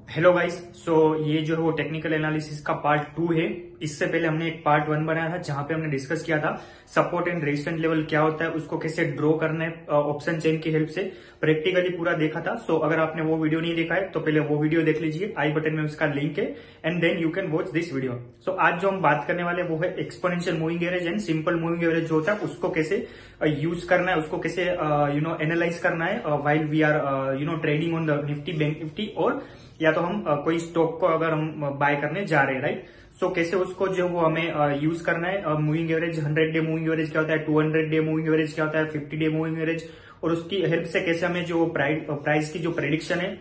Hello guys. सो ये जो है वो टेक्निकल एनालिसिस का पार्ट 2 है। इससे पहले हमने एक पार्ट 1 बनाया था जहां पे हमने डिस्कस किया था सपोर्ट एंड रेजिस्टेंस लेवल क्या होता है, उसको कैसे ड्रॉ करना है ऑप्शन चेन की हेल्प से। प्रैक्टिकली पूरा देखा था। सो अगर आपने वो वीडियो नहीं देखा है तो पहले वो वीडियो देख लीजिए, आई बटन में उसका लिंक है and then you can watch this video. So आज जो हम बात करने वाले वो है exponential moving average and simple moving average जो होता है उसको कैसे यूज करना है, उसको कैसे एनालाइज करना है while we are trading on the Nifty bank Nifty, और या तो हम कोई स्टॉक को अगर हम बाय करने जा रहे हैं, राइट। सो कैसे उसको जो वो हमें यूज करना है। Moving average 100 day moving average क्या होता है, 200 डे मूविंग एवरेज क्या होता है, 50 डे मूविंग एवरेज, और उसकी हेल्प से कैसे हमें जो प्राइस की जो प्रेडिक्शन है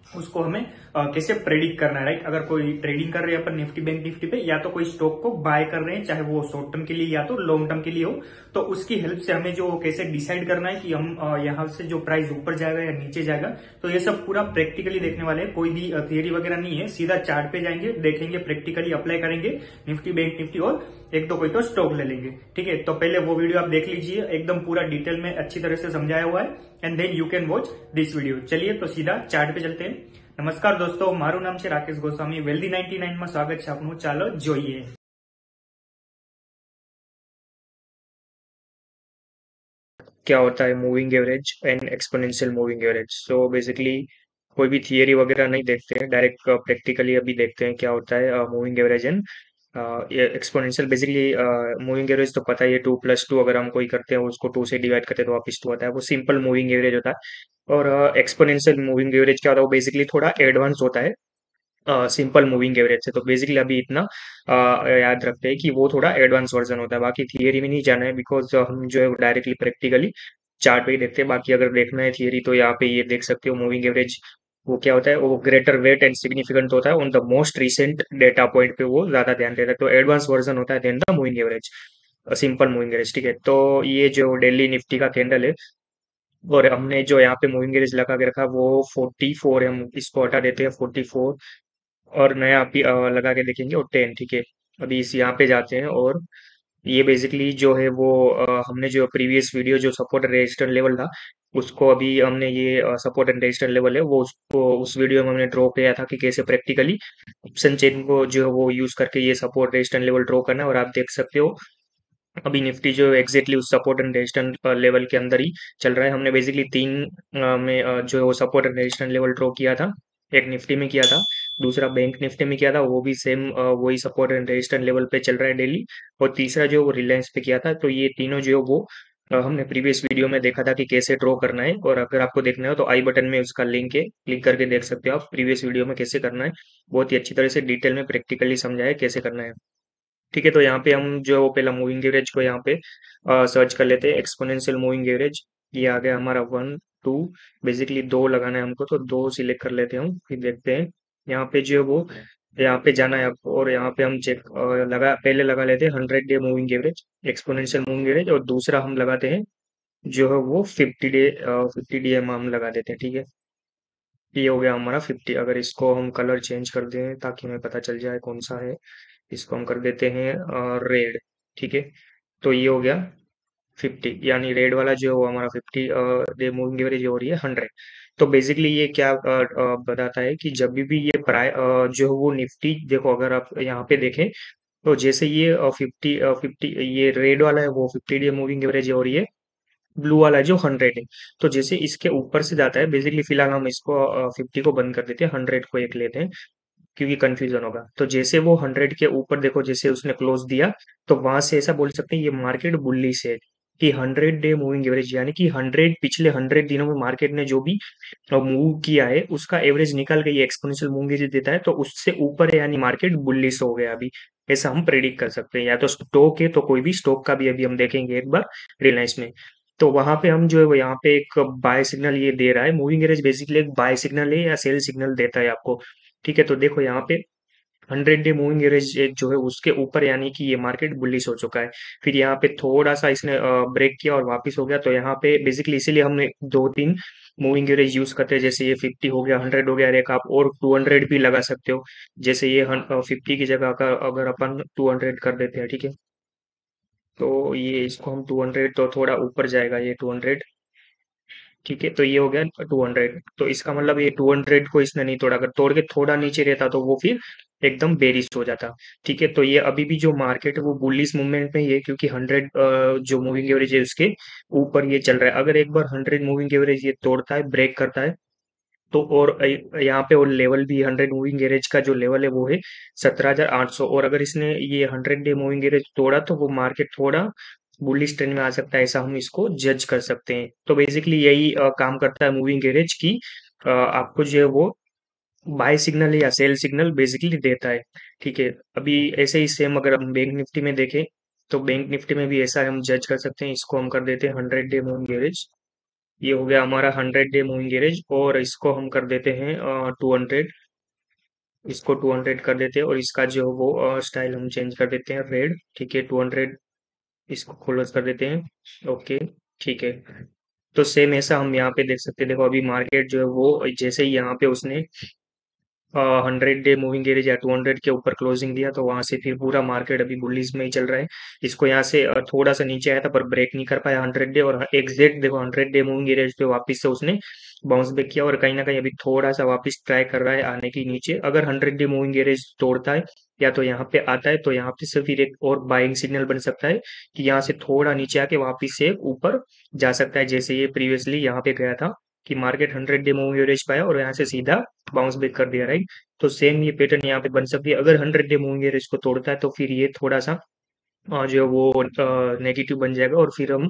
उसको हमें कैसे प्रेडिक्ट करना है, राइट। अगर कोई ट्रेडिंग कर रहे हैं अपन निफ्टी बैंक निफ्टी पे, या तो कोई स्टॉक को बाय कर रहे हैं, चाहे वो शॉर्ट टर्म के लिए या तो लॉन्ग टर्म के लिए हो, तो उसकी हेल्प से हमें जो कैसे डिसाइड करना है कि हम यहाँ से जो प्राइस ऊपर जाएगा या नीचे जाएगा। तो ये सब पूरा प्रैक्टिकली देखने वाले हैं, कोई भी थियरी वगैरह नहीं है। सीधा चार्ट पे जाएंगे, देखेंगे, प्रैक्टिकली अप्लाई करेंगे निफ्टी बैंक निफ्टी, और एक दो कोई तो स्टॉक ले लेंगे। ठीक है, तो पहले वो वीडियो आप देख लीजिए, एकदम पूरा डिटेल में अच्छी तरह से समझाया हुआ है and then you can watch this video. चलिए तो सीधा चार्ट पे चलते हैं। નમસ્કાર દોસ્તો, મારું નામ છે રાકેશ ગોસ્વામી। વેલ્ધી 99 માં સ્વાગત છે આપનું। ચાલો જોઈએ क्या होता है moving average and exponential moving average. So basically कोई भी थियरी वगैरह नहीं देखते हैं, डायरेक्ट प्रैक्टिकली अभी देखते हैं क्या होता है moving average and exponential. Basically moving average तो पता ही है, 2+2 अगर हम कोई करते हैं उसको 2 से डिवाइड करते हैं तो वापिस 2 आता है, वो सिंपल मूविंग एवरेज होता है। और एक्सपोनेंशियल मूविंग एवरेज क्या होता है, वो बेसिकली थोड़ा एडवांस होता है सिंपल मूविंग एवरेज से। तो बेसिकली अभी इतना याद रखते हैं कि वो थोड़ा एडवांस वर्जन होता है, बाकी थियरी में नहीं जाना है बिकॉज हम जो है डायरेक्टली प्रैक्टिकली चार्ट पे ही देखते हैं। बाकी अगर देखना है थियरी तो यहाँ पे ये देख सकते हो मूविंग एवरेज वो क्या होता है, वो ग्रेटर वेट एंड सिग्निफिकेंट होता है on the most recent data point पे, वो ज्यादा ध्यान देता है। तो एडवांस वर्जन होता है then the moving average, simple moving average. ठीक है, तो ये जो डेली निफ्टी का कैंडल है और हमने जो यहाँ पे मूविंग एवरेज लगा के रखा वो 44 है, हम इसको हटा देते हैं 44 और नया लगा के देखेंगे और 10। ठीक है, अभी इस यहाँ पे जाते हैं और ये बेसिकली जो है वो हमने जो प्रीवियस वीडियो जो सपोर्ट एंड रेजिस्टेंस लेवल था उसको अभी हमने ये सपोर्ट एंड रेजिस्टेंस लेवल है वो उसको उस वीडियो में हमने ड्रॉ किया था कि कैसे प्रैक्टिकली ऑप्शन चेन को जो है वो यूज करके ये सपोर्ट रेजिस्टेंस लेवल ड्रॉ करना है। और आप देख सकते हो अभी निफ्टी जो एग्जैक्टली उस सपोर्ट एंड रेजिस्टेंस लेवल के अंदर ही चल रहा है। हमने बेसिकली तीन में जो है वो support and resistance level draw किया था, एक निफ्टी में किया था, दूसरा बैंक निफ्टी में किया था, वो भी सेम वही सपोर्ट एंड रेजिस्टेंस लेवल पे चल रहा है डेली, और तीसरा जो वो रिलायंस पे किया था। तो ये तीनों जो है वो हमने प्रीवियस वीडियो में देखा था कि कैसे ड्रॉ करना है, और अगर आपको देखना हो तो आई बटन में उसका लिंक है, क्लिक करके देख सकते हो आप प्रीवियस वीडियो में कैसे करना है। बहुत ही अच्छी तरह से डिटेल में प्रैक्टिकली समझाया है कैसे करना है। ठीक है, तो यहाँ पे हम जो पहला मूविंग एवरेज को यहाँ पे सर्च कर लेते हैं, एक्सपोनेंशियल मूविंग एवरेज। ये आ गया हमारा 1 2, बेसिकली दो लगाना है हमको तो दो सिलेक्ट कर लेते हैं हम, फिर देखते हैं यहाँ पे जो है वो यहाँ पे जाना है आपको, और यहाँ पे हम चेक लगा पहले लगा लेते हैं 100 day moving average exponential moving average, और दूसरा हम लगाते हैं जो है वो 50 डे हम लगा देते हैं। ठीक है, ये हो गया हमारा 50। अगर इसको हम कलर चेंज कर दें ताकि हमें पता चल जाए कौन सा है, इसको हम कर देते हैं रेड। ठीक है, तो ये हो गया 50, यानी रेड वाला जो है वो हमारा 50 डे मूविंग एवरेज हो रही है 100। तो बेसिकली ये क्या बताता है कि जब भी ये प्राय जो है वो निफ्टी, देखो अगर आप यहाँ पे देखें तो जैसे ये 50 ये रेड वाला है वो 50 डे मूविंग एवरेज हो रही है, ब्लू वाला जो 100 है। तो जैसे इसके ऊपर से जाता है, बेसिकली फिलहाल हम इसको 50 को बंद कर देते हैं, 100 को एक लेते हैं क्योंकि कंफ्यूजन होगा। तो जैसे वो 100 के ऊपर देखो जैसे उसने क्लोज दिया, तो वहां से ऐसा बोल सकते हैं ये मार्केट बुलिश है कि 100 डे मूविंग एवरेज, यानी कि 100 पिछले 100 दिनों में मार्केट ने जो भी मूव किया है उसका एवरेज निकाल के ये एक्सपोनेंशियल मूविंग एवरेज देता है, तो उससे ऊपर है यानी मार्केट बुलिश हो गया अभी। ऐसा हम प्रेडिक्ट कर सकते हैं। या तो स्टॉक है तो कोई भी स्टॉक का भी अभी हम देखेंगे एक बार रिलायंस में। तो वहां पे हम जो है वो यहाँ पे एक बाय सिग्नल ये दे रहा है, मूविंग एवरेज बेसिकली एक बाय सिग्नल है या सेल सिग्नल देता है आपको। ठीक है, तो देखो यहाँ पे 100 डे मूविंग एवरेज जो है उसके ऊपर, यानी कि ये मार्केट बुलिश हो चुका है। फिर यहाँ पे थोड़ा सा इसने ब्रेक किया और वापस हो गया, तो यहाँ पे बेसिकली इसीलिए हमने दो तीन मूविंग एवरेज यूज करते हैं, जैसे ये 50 हो गया, 100 हो गया, और एक आप और 200 भी लगा सकते हो। जैसे ये 50 की जगह अगर अपन 200 कर देते हैं। ठीक है, तो ये इसको हम 200, तो थोड़ा ऊपर जाएगा ये 200। ठीक है, तो ये हो गया 200। तो इसका मतलब ये 200 को इसने नहीं तोड़ा, अगर तोड़ के थोड़ा नीचे रहता तो वो फिर एकदम बेरिश हो जाता। ठीक है, तो ये अभी भी जो मार्केट है वो बुलिश मूवमेंट में ही है, क्योंकि 100 जो मूविंग एवरेज है उसके ऊपर ये चल रहा है। अगर एक बार 100 मूविंग एवरेज ये तोड़ता है, ब्रेक करता है, तो और यहाँ पे और लेवल भी 100 मूविंग एवरेज का जो लेवल है वो है 17,800। और अगर इसने ये 100 डे मूविंग एवरेज तोड़ा तो वो मार्केट थोड़ा बुलिश ट्रेंड में आ सकता है, ऐसा हम इसको जज कर सकते हैं। तो बेसिकली यही काम करता है मूविंग एवरेज की, आपको जो है वो बाय सिग्नल या सेल सिग्नल बेसिकली देता है। ठीक है, अभी ऐसे ही सेम अगर हम बैंक निफ्टी में देखें, तो बैंक निफ्टी में भी ऐसा हम जज कर सकते हैं। इसको हम कर देते हैं 100 डे मूविंग एवरेज। ये हो गया हमारा 100 डे मूविंग एवरेज, और इसको हम कर देते हैं 200। इसको 200 कर देते हैं, और इसका जो वो स्टाइल हम चेंज कर देते हैं रेड। ठीक है, 200 इसको क्लोज कर देते हैं। ओके, ठीक है। तो सेम ऐसा हम यहाँ पे देख सकते हैं। देखो अभी मार्केट जो है वो जैसे ही यहाँ पे उसने 100 डे मूविंग एवरेज या 200 के ऊपर क्लोजिंग दिया, तो वहां से फिर पूरा मार्केट अभी बुलिस में ही चल रहा है। इसको यहाँ से थोड़ा सा नीचे आया था पर ब्रेक नहीं कर पाया 100 डे, और एग्जैक्ट देखो 100 डे मूविंग एवरेज पे वापस से उसने बाउंस बैक किया, और कहीं ना कहीं अभी थोड़ा सा वापस ट्राई कर रहा है आने की नीचे। अगर 100 डे मूविंग एवरेज तोड़ता है या तो यहाँ पे आता है, तो यहाँ पे से फिर एक और बाइंग सिग्नल बन सकता है कि यहाँ से थोड़ा नीचे आके वापस से ऊपर जा सकता है, जैसे ये प्रीवियसली यहाँ पे गया था कि मार्केट 100 डे मूविंग एवरेज पाया और यहाँ से सीधा बाउंस बैक कर दिया, राइट। तो सेम ये पैटर्न यहाँ पे बन सकती है। अगर 100 डे मूविंग एवरेज को तोड़ता है तो फिर ये थोड़ा सा जो है वो नेगेटिव बन जाएगा, और फिर हम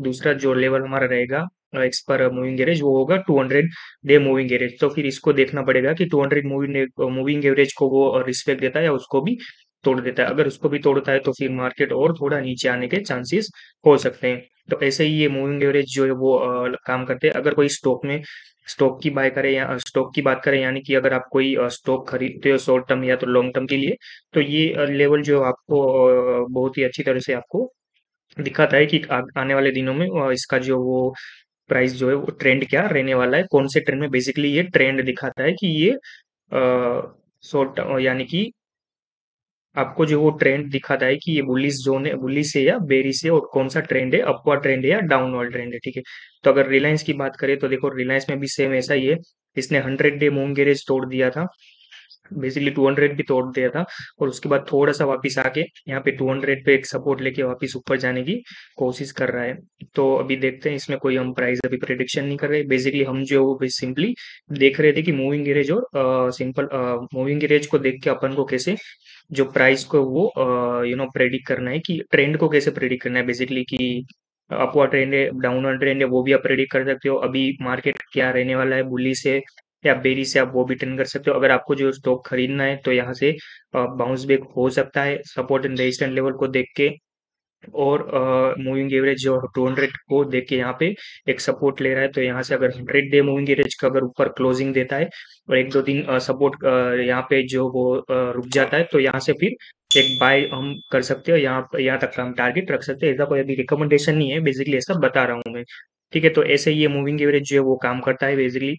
दूसरा जो लेवल हमारा रहेगा एक्स पर मूविंग एवरेज, वो होगा 200 डे मूविंग एवरेज। तो फिर इसको देखना पड़ेगा कि 200 मूविंग एवरेज को वो रिस्पेक्ट देता है या उसको भी तोड़ देता है। अगर उसको भी तोड़ता है तो फिर मार्केट और थोड़ा नीचे आने के चांसेस हो सकते हैं। तो ऐसे ही ये मूविंग एवरेज जो है वो काम करते हैं। अगर कोई स्टॉक की बाय करें या स्टॉक की बात करें, यानी कि अगर आप कोई स्टॉक खरीदते हो शॉर्ट टर्म या तो लॉन्ग टर्म के लिए, तो ये लेवल जो आपको बहुत ही अच्छी तरह से आपको दिखाता है कि आने वाले दिनों में इसका जो वो प्राइस जो है वो ट्रेंड क्या रहने वाला है, कौन से ट्रेंड में। बेसिकली ये ट्रेंड दिखाता है कि ये शॉर्ट यानी कि आपको जो वो ट्रेंड दिखाता है कि ये बुलिश जोन है, बुलिश है या बेरिश है, और कौन सा ट्रेंड है, अपवर्ड ट्रेंड है या डाउनवर्ड ट्रेंड है। ठीक है, तो अगर रिलायंस की बात करें तो देखो रिलायंस में भी सेम ऐसा ही है। इसने 100 डे मूविंग एवरेज तोड़ दिया था, बेसिकली 200 भी तोड़ दिया था, और उसके बाद थोड़ा सा वापस आके यहाँ पे 200 पे एक सपोर्ट लेके वापस ऊपर जाने की कोशिश कर रहा है। तो अभी देखते हैं, इसमें कोई हम प्राइस अभी प्रेडिक्शन नहीं कर रहे। बेसिकली हम जो सिंपली देख रहे थे कि मूविंग एवरेज और सिंपल मूविंग एवरेज को देख के अपन को कैसे जो प्राइस को वो प्रेडिक्ट करना है, कि ट्रेंड को कैसे प्रेडिक्ट करना है। बेसिकली कि अपवर्ड ट्रेंड है, डाउनवर्ड ट्रेंड है, वो भी आप प्रेडिक्ट कर सकते हो। अभी मार्केट क्या रहने वाला है, बुलिश है या बेरी से, आप वो भी टर्न कर सकते हो। अगर आपको जो स्टॉक खरीदना है तो यहाँ से बाउंस बैक हो सकता है सपोर्ट एंड रेजिस्टेंस लेवल को देख के, और मूविंग एवरेज जो 200 को देख के यहाँ पे एक सपोर्ट ले रहा है, तो यहाँ से अगर 100 डे मूविंग एवरेज का अगर ऊपर क्लोजिंग देता है और एक दो दिन सपोर्ट यहाँ पे जो वो रुक जाता है, तो यहाँ से फिर एक बाय हम कर सकते हो। यहाँ तक का हम टारगेट रख सकते हैं। ऐसा कोई अभी रिकमेंडेशन नहीं है, बेसिकली ऐसा बता रहा हूँ मैं। ठीक है, तो ऐसे ही ये मूविंग एवरेज जो है वो काम करता है बेसिकली,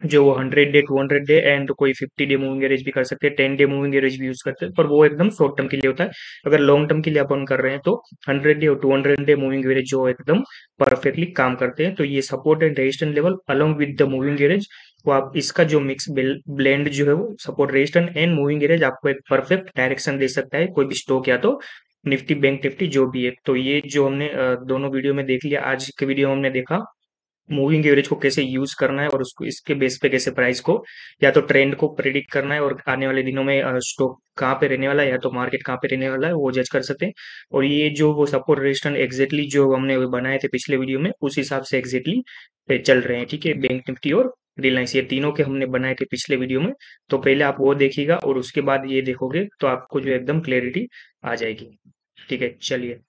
जो वो 100 डे 200 डे एंड कोई 50 डे मूविंग एवरेज भी कर सकते हैं, 10 डे मूविंग एवरेज भी यूज करते हैं, पर वो एकदम शॉर्ट टर्म के लिए होता है। अगर लॉन्ग टर्म के लिए अपन कर रहे हैं तो 100 डे और 200 डे मूविंग एवरेज जो एकदम परफेक्टली काम करते हैं। तो ये support and resistance level along with the moving average, वो आप इसका जो मिक्स ब्लेंड जो है वो support resistance and moving average आपको एक परफेक्ट डायरेक्शन दे सकता है, कोई भी स्टॉक या तो निफ्टी बैंक निफ्टी जो भी है। तो ये जो हमने दोनों वीडियो में देख लिया, आज के वीडियो में हमने देखा मूविंग एवरेज को कैसे यूज करना है, और उसको इसके बेस पे कैसे प्राइस को या तो ट्रेंड को प्रिडिक्ट करना है, और आने वाले दिनों में स्टॉक कहाँ पे रहने वाला है या तो मार्केट कहाँ पे रहने वाला है वो जज कर सकते हैं। और ये जो वो सपोर्ट रेजिस्टेंस एग्जैक्टली जो हमने वो बनाए थे पिछले वीडियो में, उस हिसाब से एग्जैक्टली चल रहे हैं। ठीक है, बैंक निफ्टी और रिलायंस ये तीनों के हमने बनाए थे पिछले वीडियो में। तो पहले आप वो देखिएगा और उसके बाद ये देखोगे तो आपको जो एकदम क्लैरिटी आ जाएगी। ठीक है, चलिए।